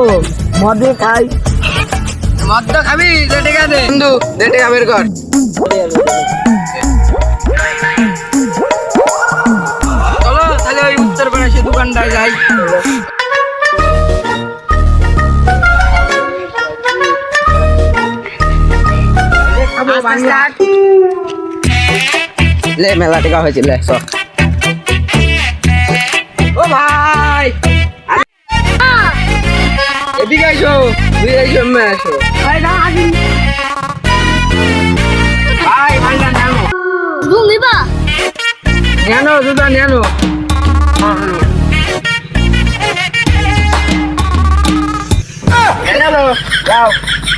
ও মদে খাই। মদ তো খাবি, ঠিক আছে বন্ধু, দেটে বের কর। চলো তাহলে ওই উত্তরপাড়া সে দোকানটায় যাই। লে মেলা টিকা হয়েছিল লে সব। ও ভাই এদিকে আইসো, তুই আইসো, আমি আসো। ভাই ভাইটা নেনো, নেনো জুতা নেনো। যাও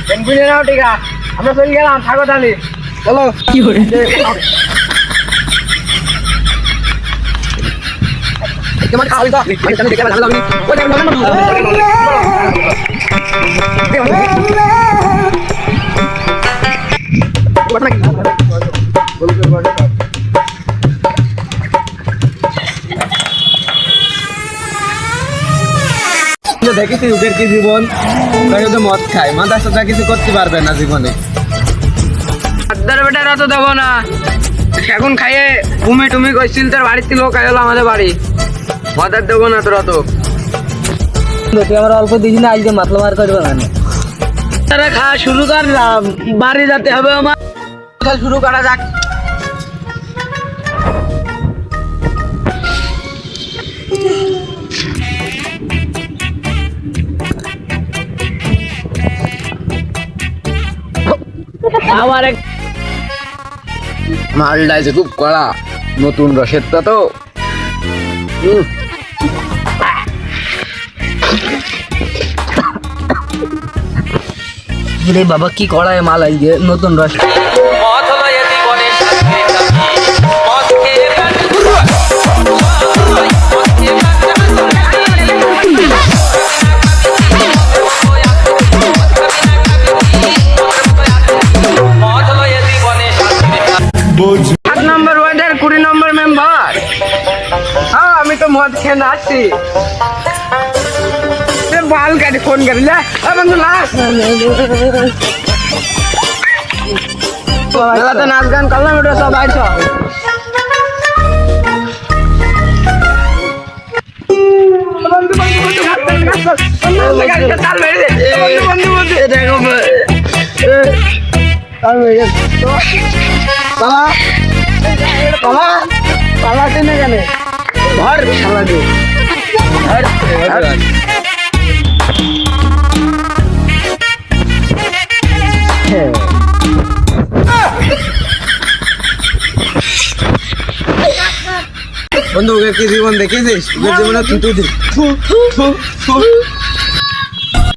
পেনগুলি নাও, টিকা আমরা চলে গেলাম, থাকো তাহলে। চলো কি করে তোমার খাওয়া তো আমি জানি দেখে ভালো লাগবে। ওই দেখো দেখেছি ওদের কি জীবন, মদ খায়, মাদার সাথে কিছু করতে পারবে না জীবনে। বেটারা তো দেবো না, এখন খাইয়ে ঘুমি টুমি করছিল, তোর বাড়িতে লোক আইলো আমাদের বাড়ি, মদার দেবো না তোরা তো। তুই আমার অল্প দিস না, আজকে মাতলা মার করবে না। তারা খাওয়া শুরু কর, বাড়ি যেতে হবে আমার, শুরু করা যাক। আমার এক মালটা যে খুব কড়া, নতুন রসেরটা তো। রে বাবা কি কড়ায় মাল আজকে নতুন রস। নম্বর ওয়ার্ডের 20 নম্বর মেম্বার। হ্যাঁ আমি তো মদ খেয়ে নাচছি, বাল কাটে ফোন করি না বন্ধু, মেলাতে নাচ গান করলাম, এটা সব আইস। পালা টেনে গেলে ধর শালা দিয়ে বন্ধু ওদের কি জীবন দেখেছিস, ওদের জীবনে থুতু দি।